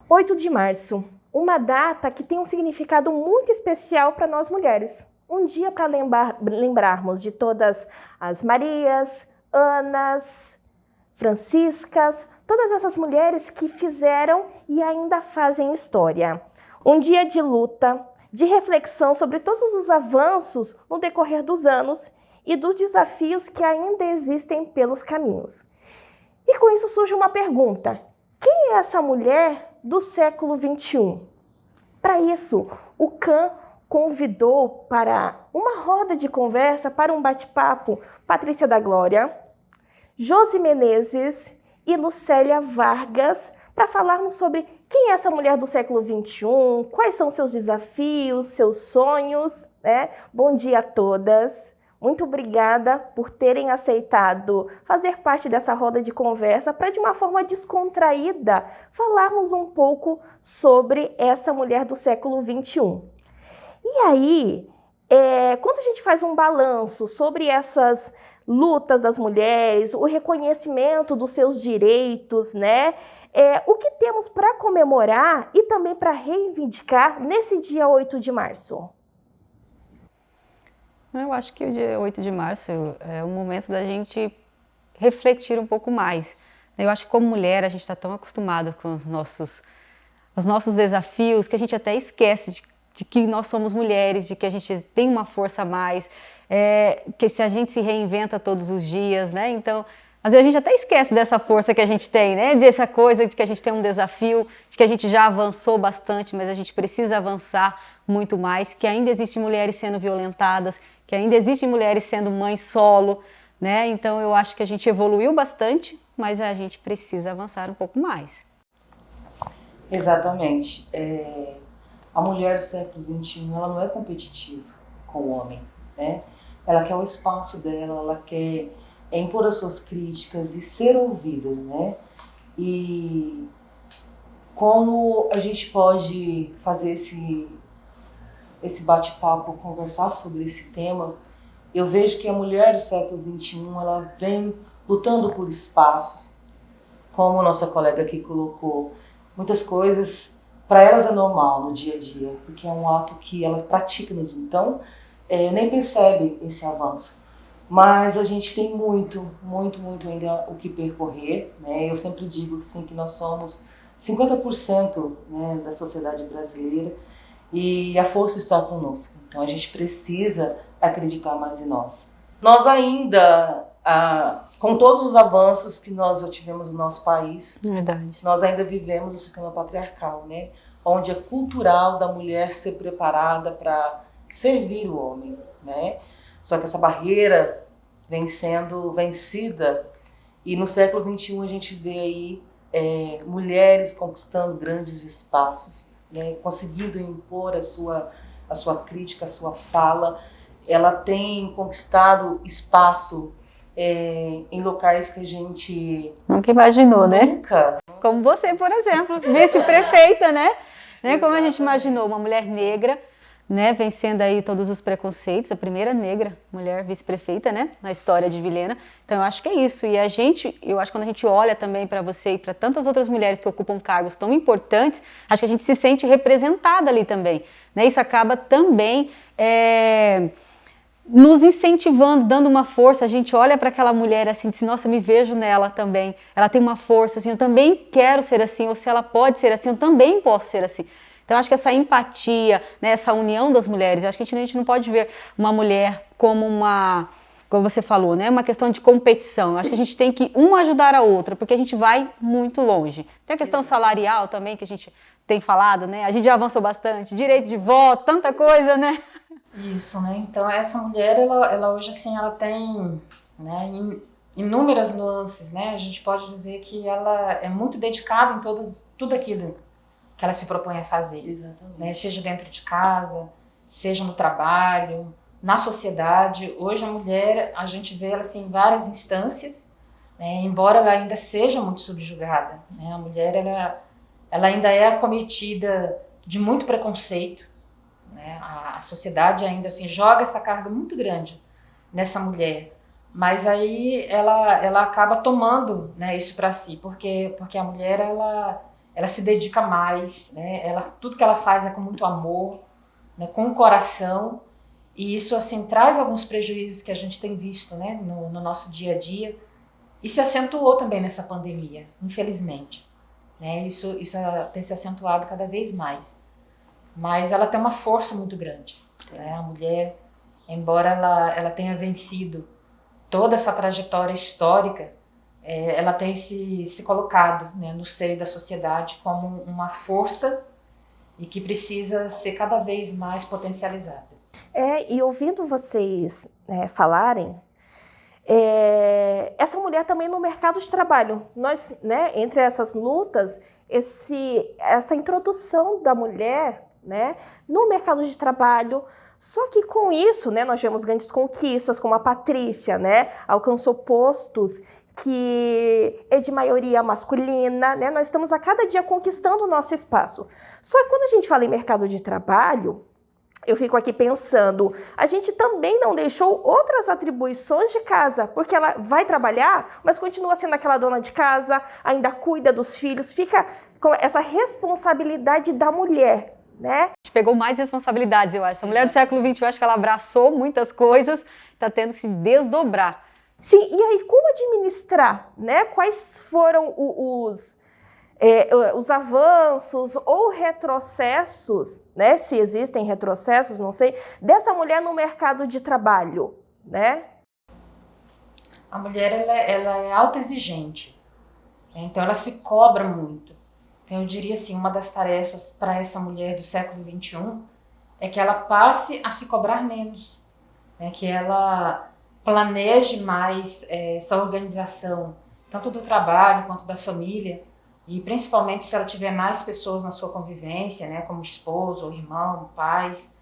8 de março, uma data que tem um significado muito especial para nós mulheres. Um dia para lembrarmos de todas as Marias, Anas, Franciscas, todas essas mulheres que fizeram e ainda fazem história. Um dia de luta, de reflexão sobre todos os avanços no decorrer dos anos e dos desafios que ainda existem pelos caminhos. E com isso surge uma pergunta: quem é essa mulher do século XXI? Para isso, o CAN convidou para uma roda de conversa, para um bate-papo, Patrícia da Glória, Josi Menezes e Lucélia Vargas, para falarmos sobre quem é essa mulher do século XXI, quais são seus desafios, seus sonhos, né? Bom dia a todas. Muito obrigada por terem aceitado fazer parte dessa roda de conversa para, de uma forma descontraída, falarmos um pouco sobre essa mulher do século XXI. E aí, quando a gente faz um balanço sobre essas lutas das mulheres, o reconhecimento dos seus direitos, né? O que temos para comemorar e também para reivindicar nesse dia 8 de março? Eu acho que o dia 8 de março é o momento da gente refletir um pouco mais. Eu acho que como mulher a gente está tão acostumada com os nossos desafios que a gente até esquece de que nós somos mulheres, de que a gente tem uma força a mais, que se a gente se reinventa todos os dias, né? Então, às vezes a gente até esquece dessa força que a gente tem, né? Dessa coisa de que a gente tem um desafio, de que a gente já avançou bastante, mas a gente precisa avançar muito mais, que ainda existem mulheres sendo violentadas, que ainda existem mulheres sendo mães solo, né? Então eu acho que a gente evoluiu bastante, mas a gente precisa avançar um pouco mais. Exatamente. A mulher do século XXI, ela não é competitiva com o homem, né? Ela quer o espaço dela, ela quer impor as suas críticas e ser ouvida, né? E como a gente pode fazer esse bate-papo, conversar sobre esse tema, eu vejo que a mulher do século XXI, ela vem lutando por espaços, como nossa colega aqui colocou, muitas coisas para elas é normal no dia a dia, porque é um ato que ela pratica no dia, então nem percebe esse avanço. Mas a gente tem muito ainda o que percorrer, né? Eu sempre digo assim, que nós somos 50%, né, da sociedade brasileira, e a força está conosco. Então a gente precisa acreditar mais em nós. Nós ainda, com todos os avanços que nós já tivemos no nosso país, Verdade. Nós ainda vivemos o sistema patriarcal, né? Onde é cultural da mulher ser preparada para servir o homem, né? Só que essa barreira vem sendo vencida e no século XXI a gente vê aí mulheres conquistando grandes espaços, né? Conseguindo impor a sua crítica, a sua fala. Ela tem conquistado espaço em locais que a gente nunca imaginou, né? Nunca. Como você, por exemplo, vice-prefeita, né? Como a gente imaginou, uma mulher negra, né, vencendo aí todos os preconceitos, a primeira negra mulher vice-prefeita, né, na história de Vilhena. Então eu acho que é isso. E eu acho que quando a gente olha também para você e para tantas outras mulheres que ocupam cargos tão importantes, acho que a gente se sente representada ali também, né? Isso acaba também nos incentivando, dando uma força. A gente olha para aquela mulher assim, diz, nossa, eu me vejo nela também, ela tem uma força assim, eu também quero ser assim, ou se ela pode ser assim, eu também posso ser assim. Então, acho que essa empatia, né, essa união das mulheres, acho que a gente não pode ver uma mulher como como você falou, né, uma questão de competição. Eu acho que a gente tem que ajudar a outra, porque a gente vai muito longe. Tem a questão salarial também, que a gente tem falado, né, a gente já avançou bastante, direito de voto, tanta coisa, né? Isso, né, então essa mulher, ela hoje, assim, ela tem, né, inúmeras nuances, né, a gente pode dizer que ela é muito dedicada em tudo aquilo que ela se propõe a fazer, né? Seja dentro de casa, seja no trabalho, na sociedade. Hoje a mulher, a gente vê ela assim, em várias instâncias, né? Embora ela ainda seja muito subjugada, né? A mulher ela ainda é acometida de muito preconceito, né? A sociedade ainda assim, joga essa carga muito grande nessa mulher, mas aí ela acaba tomando, né, isso para si, porque a mulher ela se dedica mais, né? Tudo que ela faz é com muito amor, né? Com o coração, e isso assim traz alguns prejuízos que a gente tem visto, né? No nosso dia a dia, e se acentuou também nessa pandemia, infelizmente, né? Isso tem se acentuado cada vez mais, mas ela tem uma força muito grande, né? A mulher, embora ela tenha vencido toda essa trajetória histórica, ela tem se colocado, né, no seio da sociedade como uma força e que precisa ser cada vez mais potencializada. E ouvindo vocês falarem, essa mulher também no mercado de trabalho, nós, né, entre essas lutas, essa introdução da mulher, né, no mercado de trabalho. Só que com isso, né, nós tivemos grandes conquistas, como a Patrícia, né, alcançou postos que é de maioria masculina, né? Nós estamos a cada dia conquistando o nosso espaço. Só que quando a gente fala em mercado de trabalho, eu fico aqui pensando, a gente também não deixou outras atribuições de casa, porque ela vai trabalhar, mas continua sendo aquela dona de casa, ainda cuida dos filhos, fica com essa responsabilidade da mulher, né? A gente pegou mais responsabilidades, eu acho. Essa mulher do século XX, eu acho que ela abraçou muitas coisas, está tendo que se desdobrar. Sim, e aí como administrar, né? Quais foram os avanços ou retrocessos, né? Se existem retrocessos, não sei, dessa mulher no mercado de trabalho, né? A mulher ela é autoexigente, né? Então ela se cobra muito. Então eu diria assim, uma das tarefas para essa mulher do século XXI é que ela passe a se cobrar menos, né? Que ela planeje mais essa organização, tanto do trabalho quanto da família, e principalmente se ela tiver mais pessoas na sua convivência, né, como esposo, ou irmão, pais,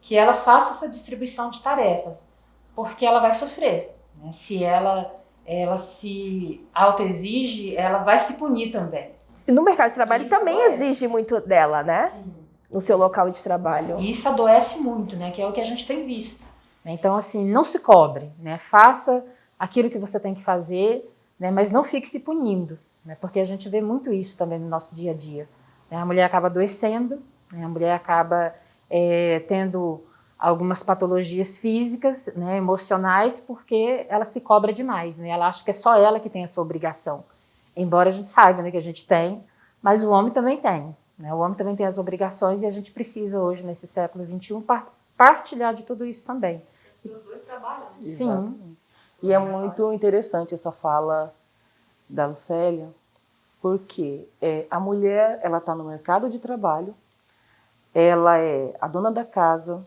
que ela faça essa distribuição de tarefas, porque ela vai sofrer, né? Se ela se autoexige, ela vai se punir também. E no mercado de trabalho Isso também exige muito dela, né? Sim. No seu local de trabalho. E isso adoece muito, né? Que é o que a gente tem visto. Então, assim, não se cobre, né? Faça aquilo que você tem que fazer, né? Mas não fique se punindo, né? Porque a gente vê muito isso também no nosso dia a dia, né? A mulher acaba adoecendo, né? A mulher acaba tendo algumas patologias físicas, né? Emocionais, porque ela se cobra demais, né? Ela acha que é só ela que tem essa obrigação. Embora a gente saiba, né, que a gente tem, mas o homem também tem, né? O homem também tem as obrigações e a gente precisa hoje, nesse século XXI, partilhar de tudo isso também. Os dois trabalham. Sim. Exatamente. E é muito interessante essa fala da Lucélia, porque a mulher, ela está no mercado de trabalho, ela é a dona da casa,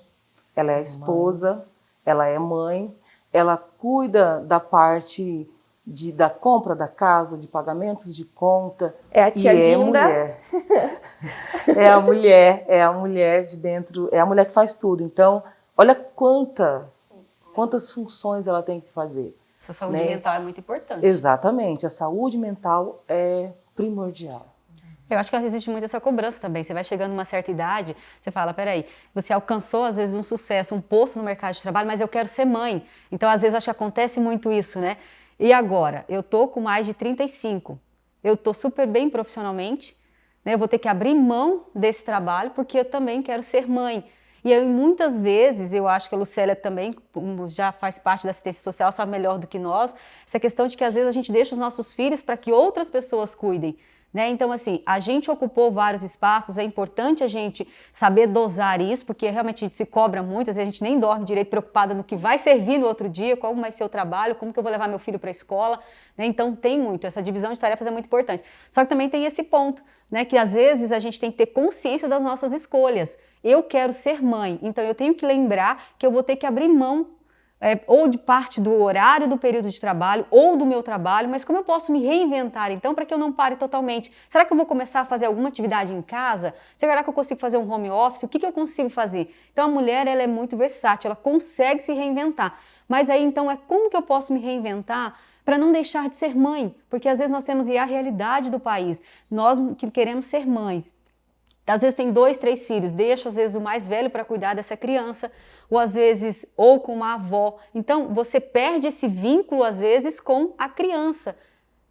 ela é a esposa, ela é mãe, ela cuida da parte da compra da casa, de pagamentos de conta. É a tia Dinda. Mulher. É a mulher de dentro, é a mulher que faz tudo. Então, olha quantas funções ela tem que fazer. Essa saúde mental é muito importante. Exatamente, a saúde mental é primordial. Eu acho que existe muito essa cobrança também. Você vai chegando numa certa idade, você fala, peraí, você alcançou às vezes um sucesso, um posto no mercado de trabalho, mas eu quero ser mãe. Então, às vezes, acho que acontece muito isso, né? E agora, eu tô com mais de 35, eu tô super bem profissionalmente, né? Eu vou ter que abrir mão desse trabalho porque eu também quero ser mãe. E aí, muitas vezes, eu acho que a Lucélia também já faz parte da assistência social, sabe melhor do que nós, essa questão de que às vezes a gente deixa os nossos filhos para que outras pessoas cuidem. Né? Então, assim, a gente ocupou vários espaços, é importante a gente saber dosar isso, porque realmente a gente se cobra muito, às vezes a gente nem dorme direito, preocupada no que vai servir no outro dia, como vai ser o trabalho, como que eu vou levar meu filho para a escola, né? Então tem muito, essa divisão de tarefas é muito importante. Só que também tem esse ponto, né, que às vezes a gente tem que ter consciência das nossas escolhas. Eu quero ser mãe, então eu tenho que lembrar que eu vou ter que abrir mão ou de parte do horário do período de trabalho, ou do meu trabalho, mas como eu posso me reinventar, então, para que eu não pare totalmente? Será que eu vou começar a fazer alguma atividade em casa? Será que eu consigo fazer um home office? O que eu consigo fazer? Então, a mulher, ela é muito versátil, ela consegue se reinventar. Mas aí, então, como que eu posso me reinventar para não deixar de ser mãe? Porque, às vezes, nós temos a realidade do país, nós que queremos ser mães. Às vezes tem 2, 3 filhos, deixa às vezes o mais velho para cuidar dessa criança, ou às vezes ou com uma avó. Então você perde esse vínculo às vezes com a criança,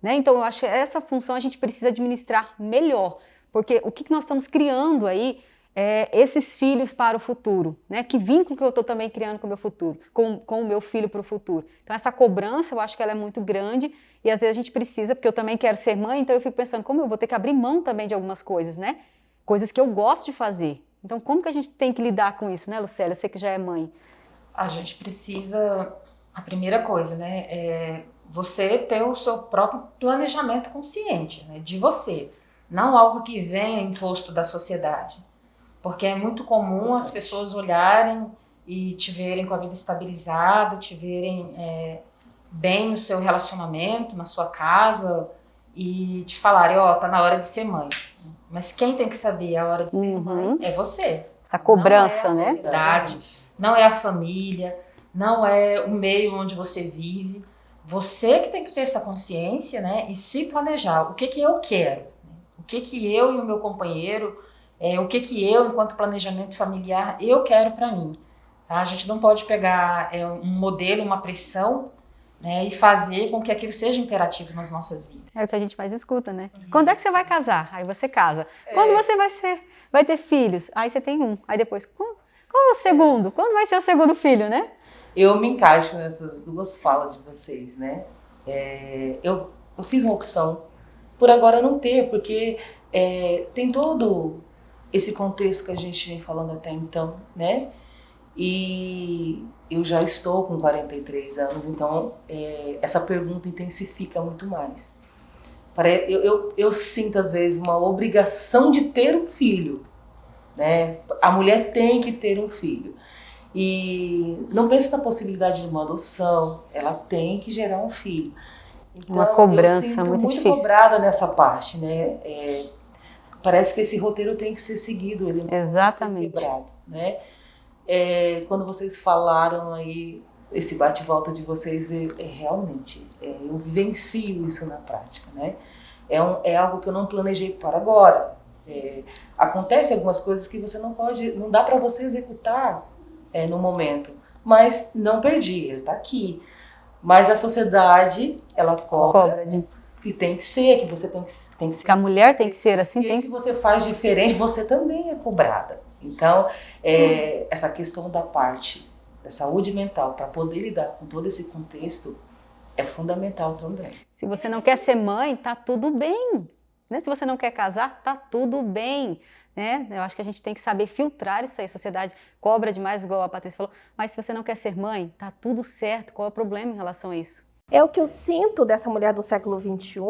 né? Então eu acho que essa função a gente precisa administrar melhor, Porque o que nós estamos criando aí é esses filhos para o futuro, né? Que vínculo que eu estou também criando com o meu futuro, com o meu filho para o futuro. Então essa cobrança, eu acho que ela é muito grande e às vezes a gente precisa, porque eu também quero ser mãe, então eu fico pensando como eu vou ter que abrir mão também de algumas coisas, né? Coisas que eu gosto de fazer. Então como que a gente tem que lidar com isso, né, Lucélia? Você que já é mãe. A gente precisa, a primeira coisa, né, é você ter o seu próprio planejamento consciente, né, de você, não algo que venha imposto da sociedade. Porque é muito comum as pessoas olharem e te verem com a vida estabilizada, te verem bem no seu relacionamento, na sua casa, e te falarem, ó, tá na hora de ser mãe. Mas quem tem que saber a hora de ser mãe é você. Essa cobrança, não é a sociedade, não é a família, não é o meio onde você vive. Você que tem que ter essa consciência, né, e se planejar. O que que eu quero? O que que eu e o meu companheiro... o que eu, enquanto planejamento familiar, eu quero para mim. Tá? A gente não pode pegar um modelo, uma pressão, né, e fazer com que aquilo seja imperativo nas nossas vidas. É o que a gente mais escuta, né? Quando é que você vai casar? Aí você casa. Quando você vai ter filhos? Aí você tem um. Aí depois, qual é o segundo? Quando vai ser o segundo filho, né? Eu me encaixo nessas duas falas de vocês, né? Eu fiz uma opção por agora não ter, porque tem todo esse contexto que a gente vem falando até então, né? E eu já estou com 43 anos, então essa pergunta intensifica muito mais. Eu sinto, às vezes, uma obrigação de ter um filho, né? A mulher tem que ter um filho. E não pensa na possibilidade de uma adoção, ela tem que gerar um filho. Então, uma cobrança eu sinto muito muito difícil. cobrada nessa parte, né? Parece que esse roteiro tem que ser seguido, ele não Exatamente. pode ser quebrado, né? Quando vocês falaram aí, esse bate-volta de vocês, realmente, eu vivencio isso na prática, né? É algo que eu não planejei para agora. Acontece algumas coisas que você não dá para você executar no momento, mas não perdi, ele está aqui. Mas a sociedade, ela cobra que tem que ser, que você tem que ser. Que a mulher tem que ser assim. E se você faz diferente, você também é cobrada. Então, essa questão da parte da saúde mental, para poder lidar com todo esse contexto, é fundamental também. Se você não quer ser mãe, tá tudo bem. Né? Se você não quer casar, tá tudo bem. Né? Eu acho que a gente tem que saber filtrar isso aí. A sociedade cobra demais, igual a Patrícia falou. Mas se você não quer ser mãe, tá tudo certo. Qual é o problema em relação a isso? É o que eu sinto dessa mulher do século XXI,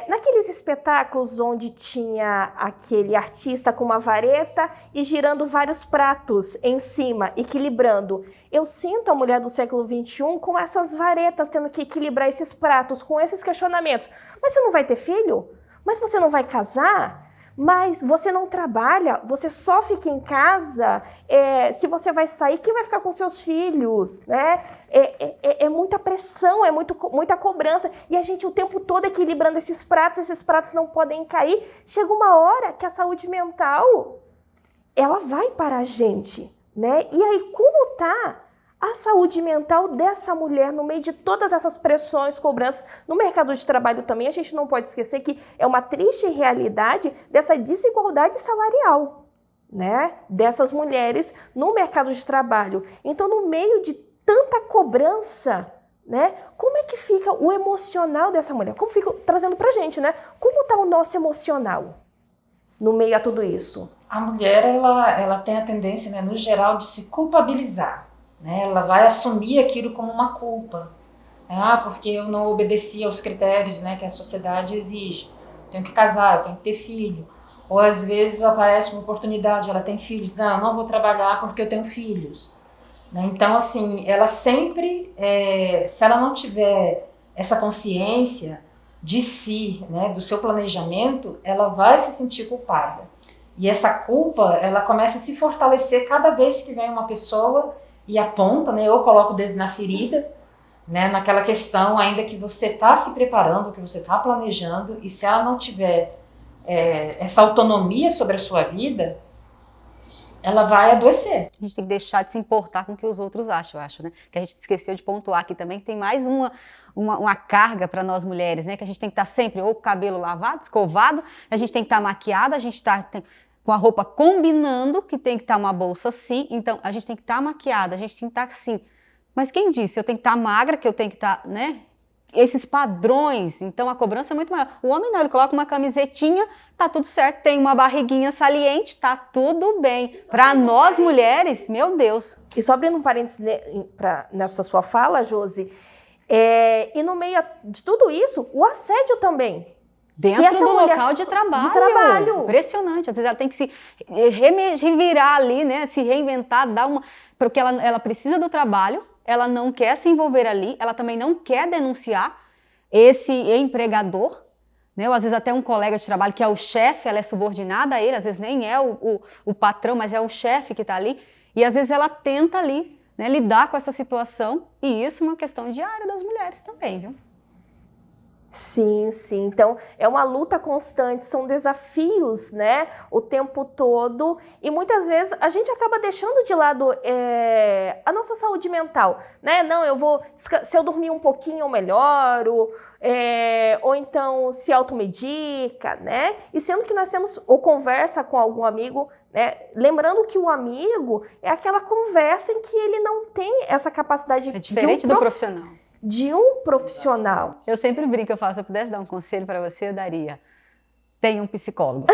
naqueles espetáculos onde tinha aquele artista com uma vareta e girando vários pratos em cima, equilibrando. Eu sinto a mulher do século XXI com essas varetas, tendo que equilibrar esses pratos, com esses questionamentos. Mas você não vai ter filho? Mas você não vai casar? Mas você não trabalha, você só fica em casa, se você vai sair, quem vai ficar com seus filhos? Né? É muita pressão, muita cobrança, e a gente o tempo todo equilibrando esses pratos não podem cair. Chega uma hora que a saúde mental, ela vai para a gente, né? E aí, como tá a saúde mental dessa mulher no meio de todas essas pressões, cobranças? No mercado de trabalho também, a gente não pode esquecer que é uma triste realidade dessa desigualdade salarial, né? Dessas mulheres no mercado de trabalho. Então, no meio de tanta cobrança, né? Como é que fica o emocional dessa mulher? Como fica, trazendo pra gente, né? Como está o nosso emocional no meio a tudo isso? A mulher, ela tem a tendência, né, no geral, de se culpabilizar. Né? Ela vai assumir aquilo como uma culpa. Porque eu não obedeci aos critérios, né, que a sociedade exige. Eu tenho que casar, eu tenho que ter filho. Ou às vezes aparece uma oportunidade, ela tem filhos. Não, eu não vou trabalhar porque eu tenho filhos. Né? Então, assim, ela sempre, se ela não tiver essa consciência de si, né, do seu planejamento, ela vai se sentir culpada. E essa culpa, ela começa a se fortalecer cada vez que vem uma pessoa e aponta, né, ou coloca o dedo na ferida, né, naquela questão ainda que você está se preparando, que você está planejando, e se ela não tiver essa autonomia sobre a sua vida, ela vai adoecer. A gente tem que deixar de se importar com o que os outros acham, eu acho, né? Que a gente esqueceu de pontuar aqui também, que tem mais uma carga para nós mulheres, né? Que a gente tem que estar sempre ou com o cabelo lavado, escovado, a gente tem que estar maquiada, a gente está com a roupa combinando, que tem que estar uma bolsa assim, então a gente tem que estar maquiada, a gente tem que estar assim. Mas quem disse? Eu tenho que estar magra, que eu tenho que estar, né? Esses padrões, então a cobrança é muito maior. O homem não, ele coloca uma camisetinha, tá tudo certo, tem uma barriguinha saliente, tá tudo bem. Para nós mulheres, meu Deus. E só abrindo um parênteses nessa sua fala, Josi, e no meio de tudo isso, o assédio também. Dentro do local de trabalho. Impressionante. Às vezes ela tem que se revirar ali, né? Se reinventar, porque ela precisa do trabalho, ela não quer se envolver ali, ela também não quer denunciar esse empregador, né? Ou às vezes até um colega de trabalho que é o chefe, ela é subordinada a ele, às vezes nem é o patrão, mas é o chefe que está ali, e às vezes ela tenta ali, né, lidar com essa situação, e isso é uma questão diária das mulheres também, viu? Sim, sim. Então, é uma luta constante, são desafios, né, o tempo todo, e muitas vezes a gente acaba deixando de lado a nossa saúde mental, né? Não, se eu dormir um pouquinho eu melhoro, ou então se automedica, né? E sendo que nós temos, ou conversa com algum amigo, né? Lembrando que o amigo é aquela conversa em que ele não tem essa capacidade é diferente do profissional. De um profissional. Eu sempre brinco, eu falo, se eu pudesse dar um conselho para você, eu daria: tenha um psicólogo.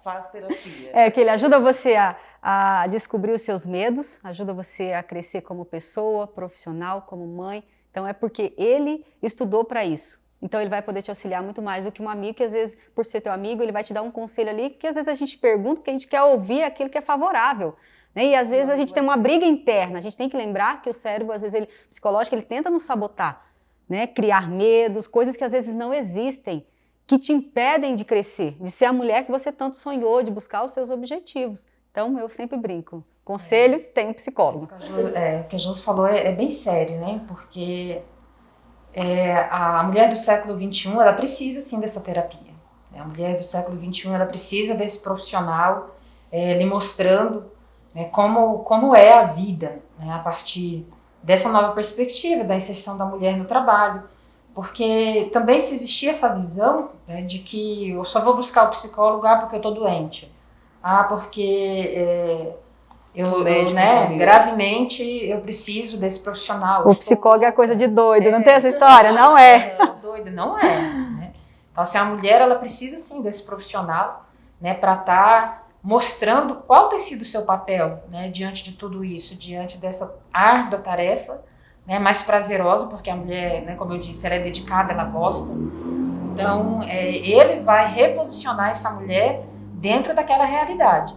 Faz terapia. Que ele ajuda você a descobrir os seus medos, ajuda você a crescer como pessoa, profissional, como mãe. Então é porque ele estudou para isso. Então ele vai poder te auxiliar muito mais do que um amigo que às vezes, por ser teu amigo, ele vai te dar um conselho ali que às vezes a gente pergunta, porque a gente quer ouvir aquilo que é favorável. E às vezes a gente tem uma briga interna, a gente tem que lembrar que o cérebro, às vezes, psicológico, ele tenta nos sabotar, né? Criar medos, coisas que às vezes não existem, que te impedem de crescer, de ser a mulher que você tanto sonhou, de buscar os seus objetivos. Então, eu sempre brinco. Conselho, tem um psicólogo. O que a Josi falou é bem sério, né? Porque a mulher do século XXI, ela precisa, sim, dessa terapia. A mulher do século XXI, ela precisa desse profissional lhe mostrando como é a vida, né, a partir dessa nova perspectiva da inserção da mulher no trabalho, porque também se existia essa visão, né, de que eu só vou buscar o psicólogo porque eu estou doente, porque gravemente eu preciso desse profissional. O psicólogo é coisa de doido, não tem essa história? Não é. Doido, não é. Né? Então, assim, a mulher, ela precisa, sim, desse profissional, né, para estar mostrando qual tem sido o seu papel, né, diante de tudo isso, diante dessa árdua tarefa, né, mais prazerosa, porque a mulher, né, como eu disse, ela é dedicada, ela gosta. Então, ele vai reposicionar essa mulher dentro daquela realidade.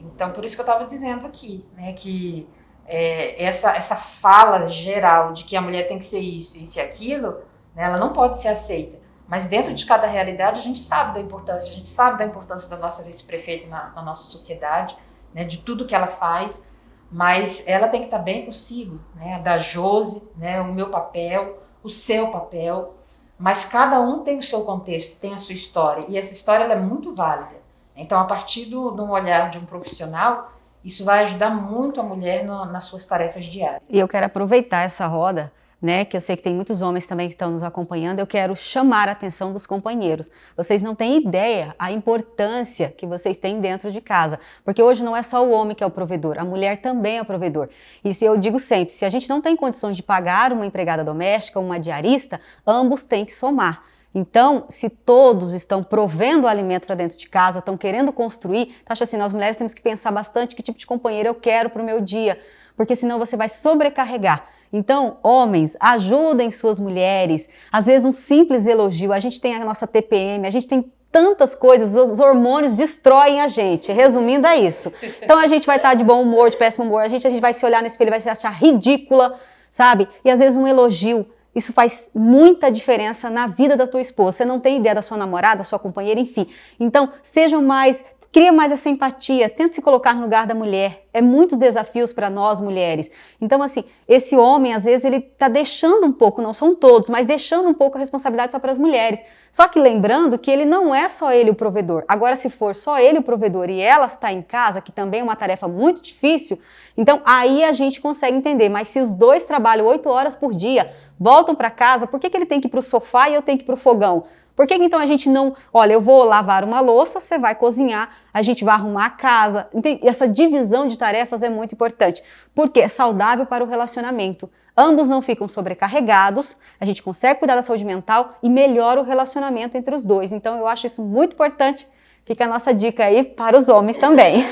Então, por isso que eu estava dizendo aqui, né, que essa fala geral de que a mulher tem que ser isso e aquilo, né, ela não pode ser aceita. Mas dentro de cada realidade a gente sabe da importância da nossa vice-prefeita na nossa sociedade, né, de tudo que ela faz, mas ela tem que estar bem consigo, né, da Josi, né, o meu papel, o seu papel, mas cada um tem o seu contexto, tem a sua história, e essa história ela é muito válida. Então, a partir de um olhar de um profissional, isso vai ajudar muito a mulher nas suas tarefas diárias. E eu quero aproveitar essa roda, né, que eu sei que tem muitos homens também que estão nos acompanhando, eu quero chamar a atenção dos companheiros. Vocês não têm ideia a importância que vocês têm dentro de casa, porque hoje não é só o homem que é o provedor, a mulher também é o provedor. E eu digo sempre, se a gente não tem condições de pagar uma empregada doméstica, uma diarista, ambos têm que somar. Então, se todos estão provendo o alimento para dentro de casa, estão querendo construir, acho assim, nós mulheres temos que pensar bastante que tipo de companheiro eu quero para o meu dia, porque senão você vai sobrecarregar. Então, homens, ajudem suas mulheres. Às vezes um simples elogio, a gente tem a nossa TPM, a gente tem tantas coisas, os hormônios destroem a gente, resumindo é isso. Então a gente vai estar de bom humor, de péssimo humor, a gente vai se olhar no espelho e vai se achar ridícula, sabe? E às vezes um elogio, isso faz muita diferença na vida da tua esposa. Você não tem ideia da sua namorada, da sua companheira, enfim. Então, sejam mais cria mais essa empatia, tenta se colocar no lugar da mulher. É muitos desafios para nós mulheres. Então, assim, esse homem, às vezes, ele está deixando um pouco, não são todos, mas deixando um pouco a responsabilidade só para as mulheres. Só que lembrando que ele não é só ele o provedor. Agora, se for só ele o provedor e ela está em casa, que também é uma tarefa muito difícil, então aí a gente consegue entender. Mas se os dois trabalham 8 horas por dia, voltam para casa, por que ele tem que ir para o sofá e eu tenho que ir para o fogão? Por que então a gente não, olha, eu vou lavar uma louça, você vai cozinhar, a gente vai arrumar a casa. Essa divisão de tarefas é muito importante, porque é saudável para o relacionamento. Ambos não ficam sobrecarregados, a gente consegue cuidar da saúde mental e melhora o relacionamento entre os dois. Então eu acho isso muito importante, fica a nossa dica aí para os homens também.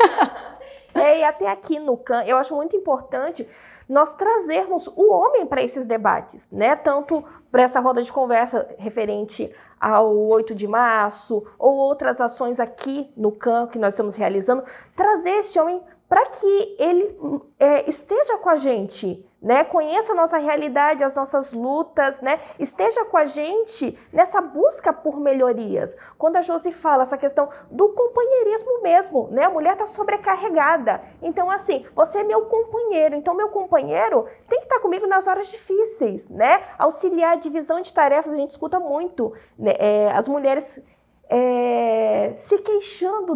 E até aqui no CAN, eu acho muito importante nós trazermos o homem para esses debates, né? Tanto para essa roda de conversa referente ao 8 de março ou outras ações aqui no CAN que nós estamos realizando, trazer esse homem para que ele esteja com a gente, né? Conheça a nossa realidade, as nossas lutas, né? Esteja com a gente nessa busca por melhorias. Quando a Josi fala essa questão do companheirismo mesmo, né? A mulher está sobrecarregada. Então, assim, você é meu companheiro. Então, meu companheiro tem que estar comigo nas horas difíceis, né? Auxiliar a divisão de tarefas, a gente escuta muito, né? As mulheres se queixando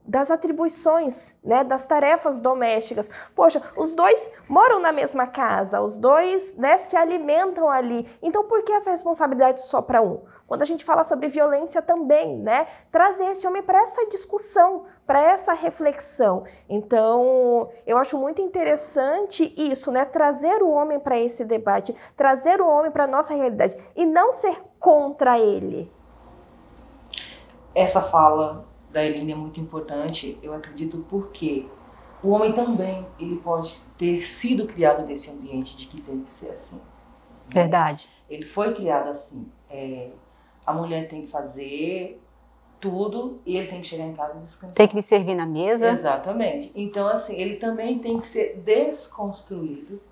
das atribuições, né, das tarefas domésticas. Poxa, os dois moram na mesma casa, os dois, né, se alimentam ali. Então, por que essa responsabilidade só para um? Quando a gente fala sobre violência também, né, trazer esse homem para essa discussão, para essa reflexão. Então, eu acho muito interessante isso, né, trazer o homem para esse debate, trazer o homem para a nossa realidade e não ser contra ele. Essa fala da Eline é muito importante, eu acredito, porque o homem também ele pode ter sido criado nesse ambiente de que tem que ser assim. Verdade. Ele foi criado assim. A mulher tem que fazer tudo e ele tem que chegar em casa e descansar. Tem que me servir na mesa. Exatamente. Então, assim, ele também tem que ser desconstruído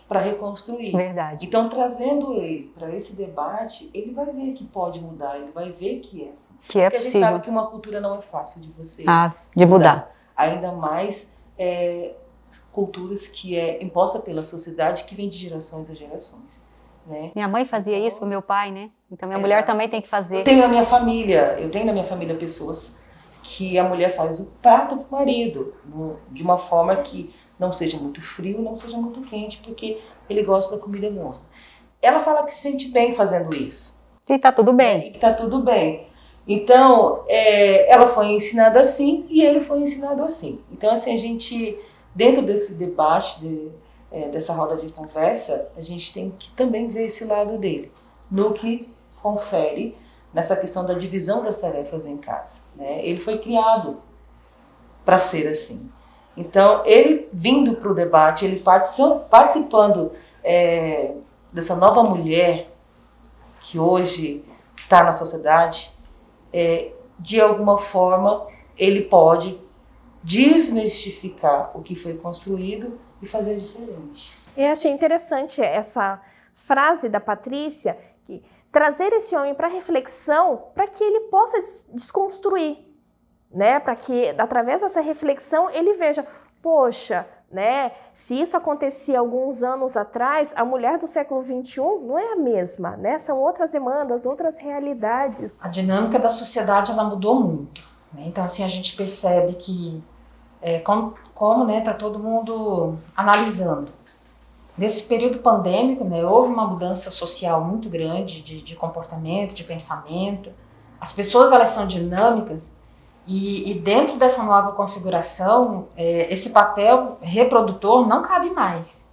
para reconstruir. Verdade. Então, trazendo ele para esse debate, ele vai ver que pode mudar, ele vai ver que é assim. Que é Porque possível. a gente sabe que uma cultura não é fácil de você de mudar. Ainda mais culturas que é imposta pela sociedade, que vem de gerações a gerações, né? Minha mãe fazia isso pro meu pai, né? Então minha mulher também tem que fazer. Eu tenho na minha família pessoas que a mulher faz o prato pro marido, de uma forma que não seja muito frio, não seja muito quente, porque ele gosta da comida morna. Ela fala que se sente bem fazendo isso. E tá tudo bem. E que tá tudo bem. Então, ela foi ensinada assim e ele foi ensinado assim. Então, assim, a gente, dentro desse debate, dessa roda de conversa, a gente tem que também ver esse lado dele, no que confere nessa questão da divisão das tarefas em casa, né? Ele foi criado para ser assim. Então, ele vindo para o debate, ele participando dessa nova mulher que hoje está na sociedade, de alguma forma, ele pode desmistificar o que foi construído e fazer diferente. Eu achei interessante essa frase da Patrícia, que trazer esse homem para reflexão, para que ele possa desconstruir, né? Para que, através dessa reflexão, ele veja, poxa, né? Se isso acontecia alguns anos atrás, a mulher do século XXI não é a mesma, né? São outras demandas, outras realidades. A dinâmica da sociedade, ela mudou muito, né? Então, assim, a gente percebe que, como né, tá todo mundo analisando. Nesse período pandêmico, né, houve uma mudança social muito grande de comportamento, de pensamento. As pessoas, elas são dinâmicas e dentro dessa nova configuração, esse papel reprodutor não cabe mais.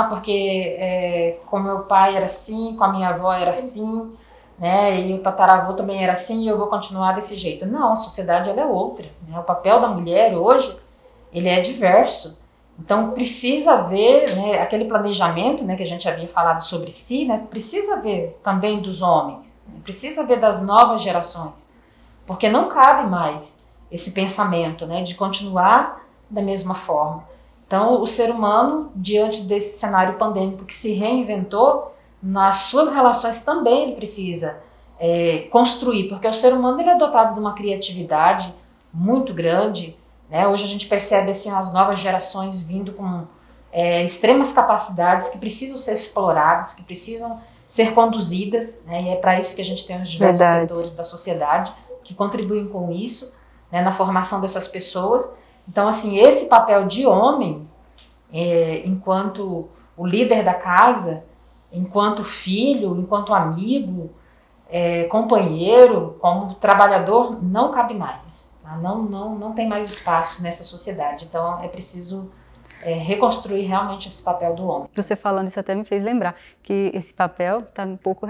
Porque com meu pai era assim, com a minha avó era assim, né, e o tataravô também era assim e eu vou continuar desse jeito. Não, a sociedade ela é outra, né? O papel da mulher hoje, ele é diverso. Então, precisa haver, né, aquele planejamento, né, que a gente havia falado sobre si, né, precisa haver também dos homens, né, precisa haver das novas gerações, porque não cabe mais esse pensamento, né, de continuar da mesma forma. Então, o ser humano, diante desse cenário pandêmico que se reinventou, nas suas relações também ele precisa construir, porque o ser humano ele é dotado de uma criatividade muito grande, né? Hoje a gente percebe assim, as novas gerações vindo com extremas capacidades que precisam ser exploradas, que precisam ser conduzidas, né? E é para isso que a gente tem os diversos setores da sociedade que contribuem com isso, né? Na formação dessas pessoas. Então, assim, esse papel de homem, enquanto o líder da casa, enquanto filho, enquanto amigo, companheiro, como trabalhador, não cabe mais. Tá? Não tem mais espaço nessa sociedade. Então, é preciso reconstruir realmente esse papel do homem. Você falando isso até me fez lembrar que esse papel está um pouco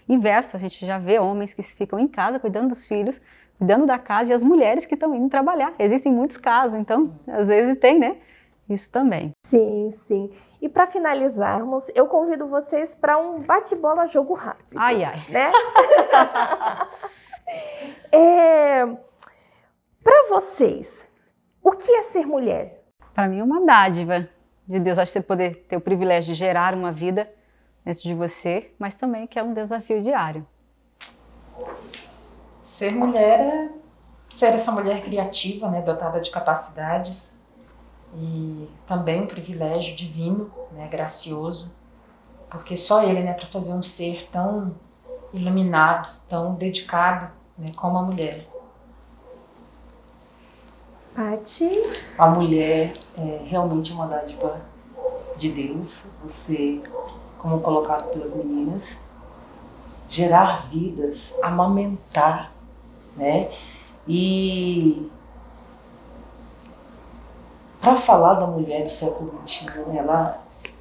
inverso. A gente já vê homens que ficam em casa cuidando dos filhos, cuidando da casa, e as mulheres que estão indo trabalhar. Existem muitos casos, então, às vezes tem, né? Isso também. Sim, sim. E para finalizarmos, eu convido vocês para um bate-bola jogo rápido. Ai, ai. Né? Para vocês, o que é ser mulher? Para mim é uma dádiva de Deus. Acho que você poder ter o privilégio de gerar uma vida dentro de você, mas também que é um desafio diário. Ser mulher é ser essa mulher criativa, né, dotada de capacidades, e também um privilégio divino, né, gracioso, porque só ele, né, para fazer um ser tão iluminado, tão dedicado, né, como a mulher. Pati? A mulher é realmente uma dádiva de Deus. Você, como colocado pelas meninas, gerar vidas, amamentar, né? E para falar da mulher do século XXI,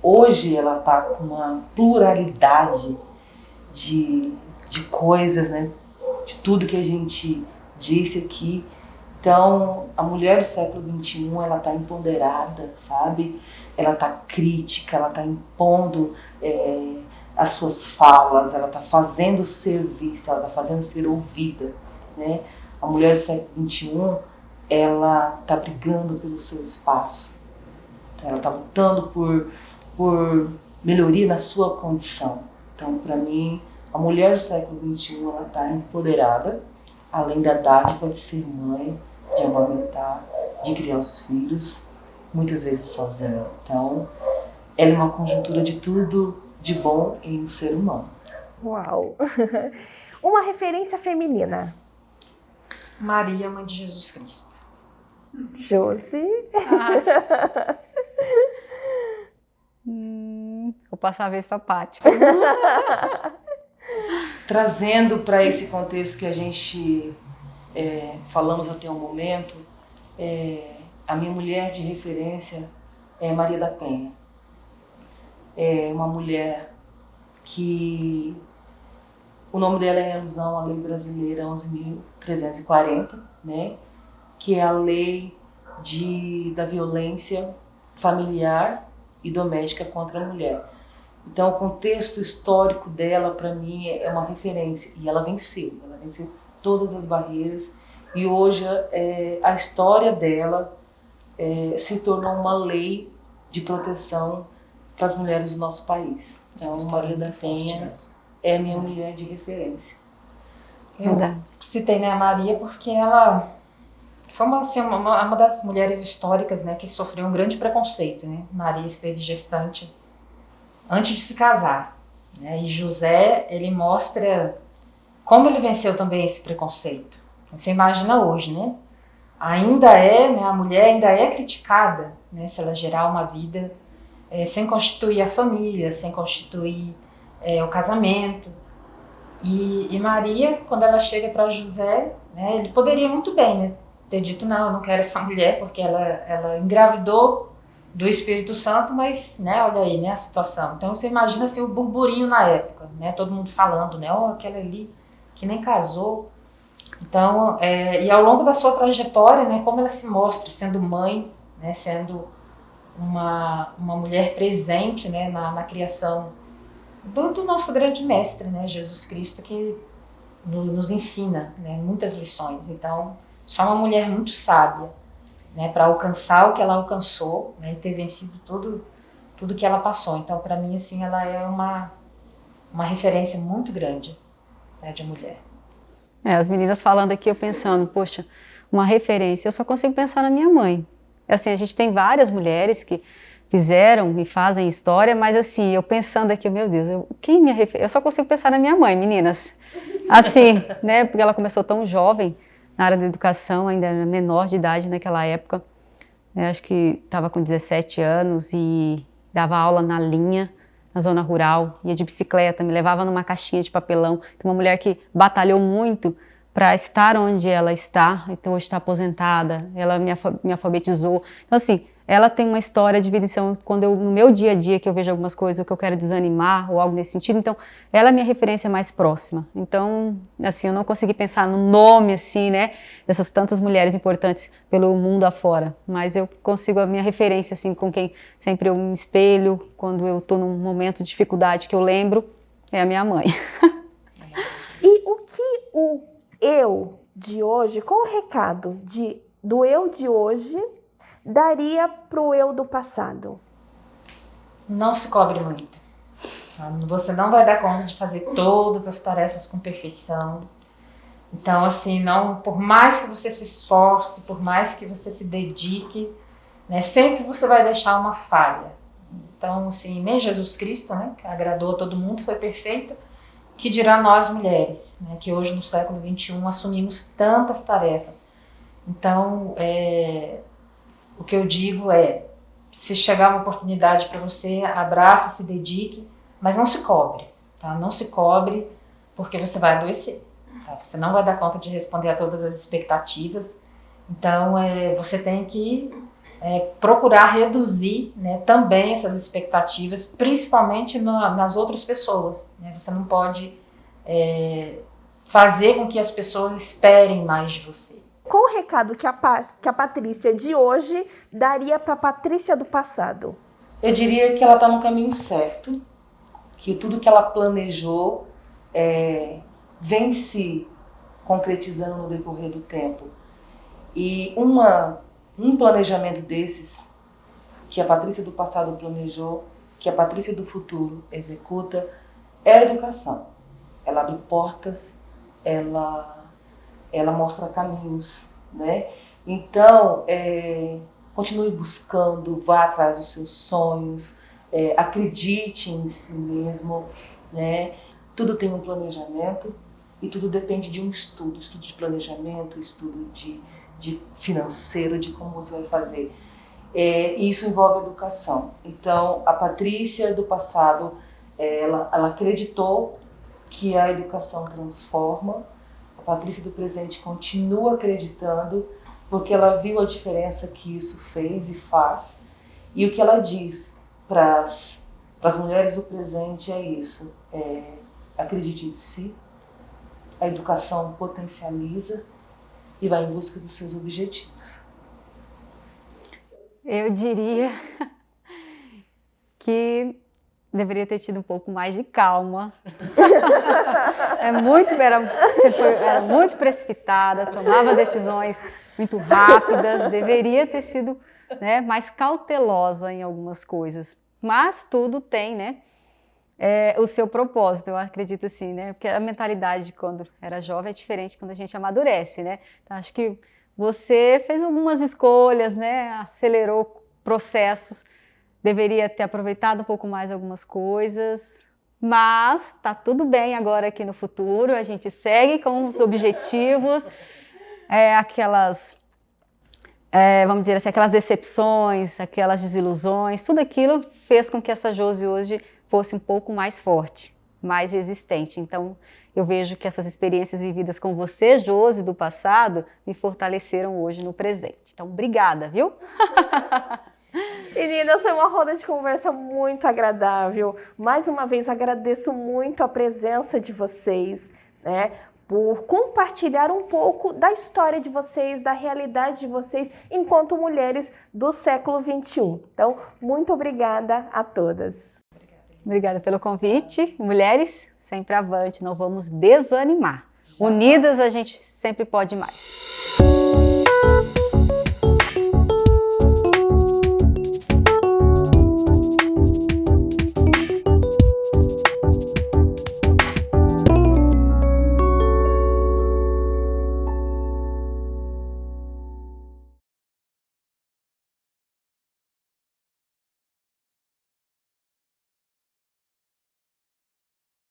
hoje ela está com uma pluralidade de coisas, né? De tudo que a gente disse aqui. Então, a mulher do século XXI, ela está empoderada, sabe? Ela está crítica, ela está impondo as suas falas, ela está fazendo ser vista, ela está fazendo ser ouvida, né? A mulher do século XXI, ela está brigando pelo seu espaço, ela está lutando por melhoria na sua condição. Então, para mim, a mulher do século XXI, ela está empoderada, além da dádiva de ser mãe, de amamentar, de criar os filhos, muitas vezes sozinha. Então, ela é uma conjuntura de tudo de bom em um ser humano. Uau! Uma referência feminina. Maria, mãe de Jesus Cristo. Josi? Vou passar a vez para a Pati. Trazendo para esse contexto que a gente falamos até o momento, a minha mulher de referência é Maria da Penha. É uma mulher que o nome dela é em alusão à lei brasileira 11.340, né? Que é a lei da violência familiar e doméstica contra a mulher. Então, o contexto histórico dela, para mim, é uma referência. E ela venceu todas as barreiras. E hoje, a história dela se tornou uma lei de proteção para as mulheres do nosso país. Então, Maria da Penha é a minha mulher de referência. Eu citei, né, a Maria porque ela foi uma das mulheres históricas, né, que sofreu um grande preconceito, né? Maria esteve gestante antes de se casar, né? E José, ele mostra como ele venceu também esse preconceito. Você imagina hoje, né? Né, a mulher ainda é criticada, né, se ela gerar uma vida sem constituir a família, sem constituir o casamento. E Maria, quando ela chega para José, né, ele poderia muito bem, né, ter dito, não, eu não quero essa mulher, porque ela engravidou do Espírito Santo, mas, né, olha aí, né, a situação. Então você imagina assim, o burburinho na época, né, todo mundo falando, né, aquela ali que nem casou. Então, e ao longo da sua trajetória, né, como ela se mostra sendo mãe, né, sendo uma mulher presente, né, na criação do nosso grande mestre, né, Jesus Cristo, que nos ensina, né, muitas lições. Então, só uma mulher muito sábia, né, para alcançar o que ela alcançou, né, e ter vencido tudo que ela passou. Então, para mim, assim, ela é uma referência muito grande. né, de mulher. As meninas falando aqui, eu pensando, poxa, uma referência, eu só consigo pensar na minha mãe. Assim, a gente tem várias mulheres que fizeram e fazem história, mas assim, eu pensando aqui, meu Deus, quem minha referência? Eu só consigo pensar na minha mãe, meninas. Assim, né, porque ela começou tão jovem na área da educação, ainda era menor de idade naquela época. Eu acho que estava com 17 anos e dava aula na linha, na zona rural, ia de bicicleta, me levava numa caixinha de papelão. Uma mulher que batalhou muito para estar onde ela está, então hoje está aposentada, ela me alfabetizou. Então assim, ela tem uma história de vida, então, quando no meu dia a dia que eu vejo algumas coisas, ou que eu quero desanimar, ou algo nesse sentido, então ela é a minha referência mais próxima. Então, assim, eu não consegui pensar no nome, assim, né, dessas tantas mulheres importantes pelo mundo afora, mas eu consigo a minha referência, assim, com quem sempre eu me espelho, quando eu estou num momento de dificuldade que eu lembro, é a minha mãe. E o que o eu de hoje, qual o recado do eu de hoje daria para o eu do passado? Não se cobre muito. Você não vai dar conta de fazer todas as tarefas com perfeição. Então, assim, não, por mais que você se esforce, por mais que você se dedique, né, sempre você vai deixar uma falha. Então, assim, nem Jesus Cristo, né, que agradou a todo mundo, foi perfeito, que dirá nós mulheres, né, que hoje no século XXI assumimos tantas tarefas. Então, o que eu digo é, se chegar uma oportunidade para você, abrace, se dedique, mas não se cobre, tá? Não se cobre porque você vai adoecer, tá? Você não vai dar conta de responder a todas as expectativas. Então, você tem que procurar reduzir, né, também essas expectativas, principalmente nas outras pessoas, né? Você não pode fazer com que as pessoas esperem mais de você. Qual o recado que a Patrícia de hoje daria para a Patrícia do passado? Eu diria que ela está no caminho certo, que tudo que ela planejou vem se concretizando no decorrer do tempo. E um planejamento desses, que a Patrícia do passado planejou, que a Patrícia do futuro executa, é a educação. Ela abre portas, ela mostra caminhos, né? Então, continue buscando, vá atrás dos seus sonhos, acredite em si mesmo, né? Tudo tem um planejamento e tudo depende de um estudo de planejamento, estudo de financeiro, de como você vai fazer. E isso envolve educação. Então, a Patrícia do passado, ela acreditou que a educação transforma. A Patrícia do presente continua acreditando, porque ela viu a diferença que isso fez e faz. E o que ela diz para as mulheres do presente é isso: acredite em si, a educação potencializa e vai em busca dos seus objetivos. Eu diria que deveria ter tido um pouco mais de calma. Era muito precipitada, tomava decisões muito rápidas, deveria ter sido, né, mais cautelosa em algumas coisas. Mas tudo tem, né, o seu propósito, eu acredito assim, né, porque a mentalidade quando era jovem é diferente quando a gente amadurece, né. Então, acho que você fez algumas escolhas, né, acelerou processos, deveria ter aproveitado um pouco mais algumas coisas, mas tá tudo bem agora aqui no futuro, a gente segue com os objetivos, vamos dizer assim, aquelas decepções, aquelas desilusões, tudo aquilo fez com que essa Josi hoje fosse um pouco mais forte, mais resistente. Então, eu vejo que essas experiências vividas com você, Josi, do passado, me fortaleceram hoje no presente. Então, obrigada, viu? Meninas, foi uma roda de conversa muito agradável. Mais uma vez, agradeço muito a presença de vocês, né, por compartilhar um pouco da história de vocês, da realidade de vocês, enquanto mulheres do século XXI. Então, muito obrigada a todas. Obrigada pelo convite. Mulheres, sempre avante, não vamos desanimar. Unidas, a gente sempre pode mais.